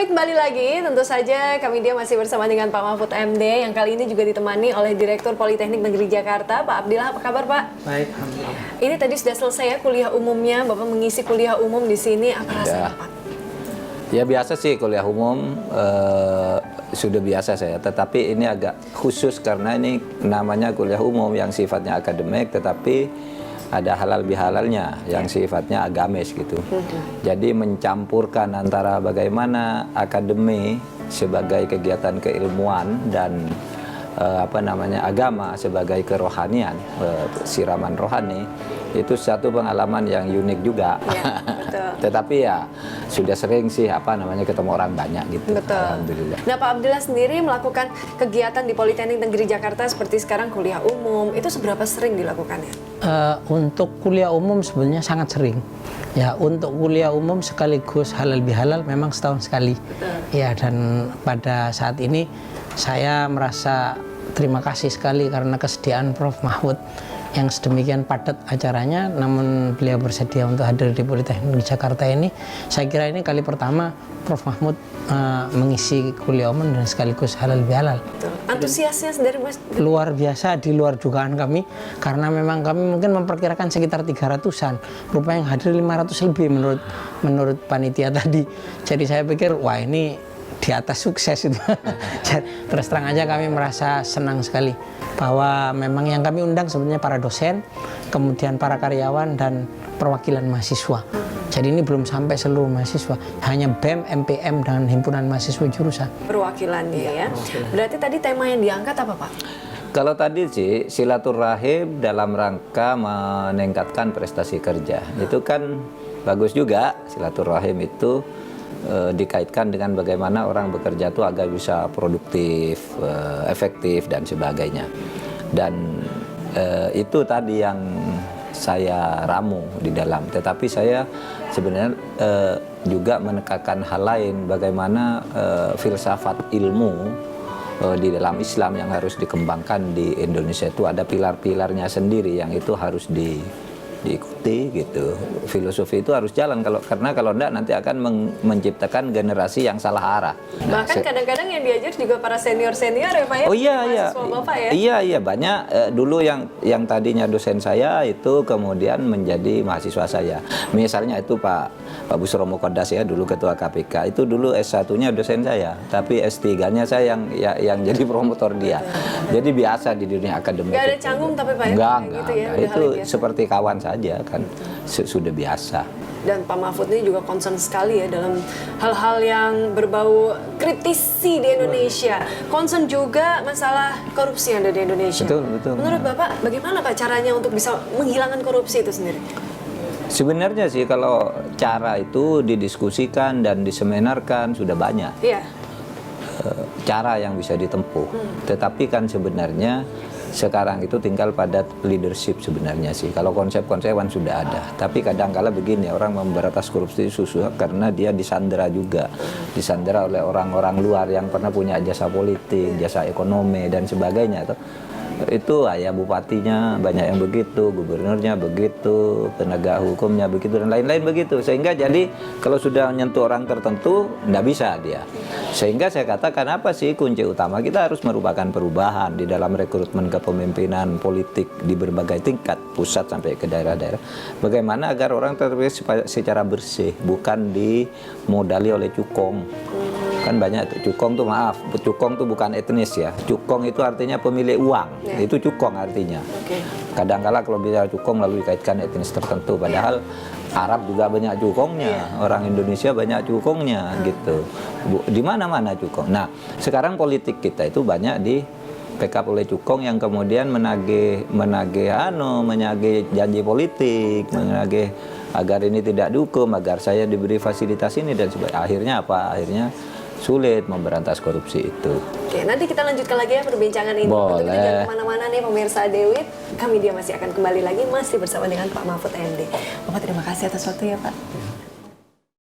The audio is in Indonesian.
Kembali lagi, tentu saja kami dia masih bersama dengan Pak Mahfud MD yang kali ini juga ditemani oleh Direktur Politeknik Negeri Jakarta, Pak Abdillah. Apa kabar, Pak? Baik, alhamdulillah. Ini tadi sudah selesai ya kuliah umumnya, Bapak mengisi kuliah umum di sini, apa rasanya, Pak? Ya biasa sih kuliah umum, sudah biasa saya, tetapi ini agak khusus karena ini namanya kuliah umum yang sifatnya akademik, tetapi ada halal bihalalnya yang sifatnya agamis gitu. Jadi mencampurkan antara bagaimana akademi sebagai kegiatan keilmuan dan agama sebagai kerohanian, siraman rohani, itu satu pengalaman yang unik juga. Ya, betul. Tetapi ya sudah sering sih ketemu orang banyak gitu. Betul. Alhamdulillah. Nah, Pak Abdillah sendiri melakukan kegiatan di Politeknik Negeri Jakarta seperti sekarang kuliah umum, itu seberapa sering dilakukannya? Untuk kuliah umum sebenarnya sangat sering. Ya, untuk kuliah umum sekaligus halal bihalal memang setahun sekali. Betul. Ya, dan pada saat ini saya merasa terima kasih sekali karena kesediaan Prof. Mahfud yang sedemikian padat acaranya, namun beliau bersedia untuk hadir di Politeknik Jakarta ini. Saya kira ini kali pertama Prof. Mahfud mengisi kuliah umum dan sekaligus halal bihalal. Antusiasnya sendiri, Mas? Luar biasa, di luar dugaan kami, karena memang kami mungkin memperkirakan sekitar 300-an, rupanya yang hadir 500 lebih menurut panitia tadi. Jadi saya pikir wah ini di atas sukses itu. Terus terang aja kami merasa senang sekali bahwa memang yang kami undang sebenarnya para dosen, kemudian para karyawan dan perwakilan mahasiswa. Jadi ini belum sampai seluruh mahasiswa, hanya BEM, MPM dan himpunan mahasiswa jurusan. Perwakilannya ya. Berarti tadi tema yang diangkat apa, Pak? Kalau tadi sih silaturahim dalam rangka meningkatkan prestasi kerja, itu kan bagus juga. Silaturahim itu dikaitkan dengan bagaimana orang bekerja itu agar bisa produktif, efektif dan sebagainya. Dan itu tadi yang saya ramu di dalam. Tetapi saya sebenarnya juga menekankan hal lain, bagaimana filsafat ilmu di dalam Islam yang harus dikembangkan di Indonesia itu ada pilar-pilarnya sendiri yang itu harus diikuti gitu. Filosofi itu harus jalan karena kalau enggak nanti akan menciptakan generasi yang salah arah. Bahkan kadang-kadang yang diajar juga para senior-senior ya, Pak ya? Oh iya Bapak ya? Iya banyak dulu yang tadinya dosen saya itu kemudian menjadi mahasiswa saya. Misalnya itu Pak Busromo Kodas ya, dulu ketua KPK, itu dulu S1-nya dosen saya, tapi S3-nya saya yang jadi promotor dia. Jadi biasa di dunia akademik. Gak ada canggung tapi Pak ya? Enggak, gitu ya, itu seperti kawan saja kan, sudah biasa. Dan Pak Mahfud ini juga concern sekali ya dalam hal-hal yang berbau kritisi di Indonesia. Concern juga masalah korupsi yang ada di Indonesia. Betul. Menurut Bapak, bagaimana Pak caranya untuk bisa menghilangkan korupsi itu sendiri? Sebenarnya sih kalau cara itu didiskusikan dan diseminarkan sudah banyak. Iya. Cara yang bisa ditempuh. Tetapi kan sebenarnya sekarang itu tinggal pada leadership sebenarnya sih. Kalau konsep-konsepan sudah ada. Tapi kadang-kala begini, orang memberantas korupsi susah karena dia disandera juga. Disandera oleh orang-orang luar yang pernah punya jasa politik, jasa ekonomi dan sebagainya. Itu ya bupatinya banyak yang begitu, gubernurnya begitu, penegak hukumnya begitu dan lain-lain begitu. Sehingga jadi kalau sudah menyentuh orang tertentu nggak bisa dia. Sehingga saya katakan apa sih kunci utama, kita harus merupakan perubahan di dalam rekrutmen kepemimpinan politik di berbagai tingkat, pusat sampai ke daerah-daerah. Bagaimana agar orang terpilih secara bersih, bukan dimodali oleh cukong. Kan banyak cukong tuh, maaf, cukong tuh bukan etnis ya. Cukong itu artinya pemilik uang. Itu cukong artinya. Kadang-kala kalau bicara cukong lalu dikaitkan etnis tertentu, padahal Arab juga banyak cukongnya, orang Indonesia banyak cukongnya gitu. Di mana-mana cukong. Nah, sekarang politik kita itu banyak di backup oleh cukong yang kemudian menagih janji politik, menagih agar ini tidak dihukum, agar saya diberi fasilitas ini dan sebagainya. Akhirnya apa? Akhirnya sulit memberantas korupsi itu. Oke, nanti kita lanjutkan lagi ya perbincangan ini. Untuk itu Boleh. jangan kemana-mana nih pemirsa Dewit. Kami dia masih akan kembali lagi masih bersama dengan Pak Mahfud MD. Bapak terima kasih atas waktu ya Pak.